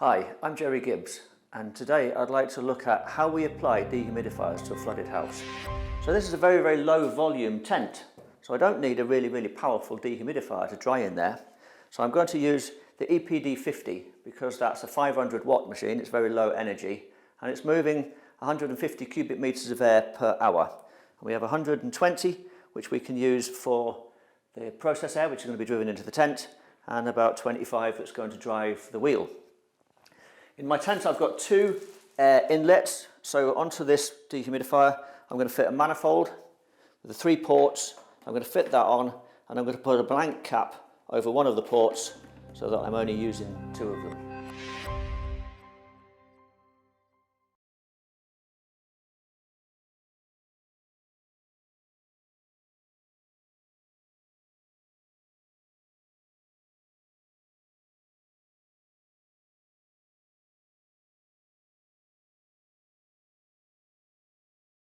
Hi, I'm Jerry Gibbs, and today I'd like to look at how we apply dehumidifiers to a flooded house. So this is a very low volume tent, so I don't need a really powerful dehumidifier to dry in there. So I'm going to use the EPD50 because that's a 500 watt machine, it's very low energy, and it's moving 150 cubic meters of air per hour. And we have 120 which we can use for the process air, which is going to be driven into the tent, and about 25 that's going to drive the wheel. In my tent I've got two air inlets, so onto this dehumidifier I'm going to fit a manifold with the 3 ports. I'm going to fit that on, and I'm going to put a blank cap over one of the ports so that I'm only using 2 of them.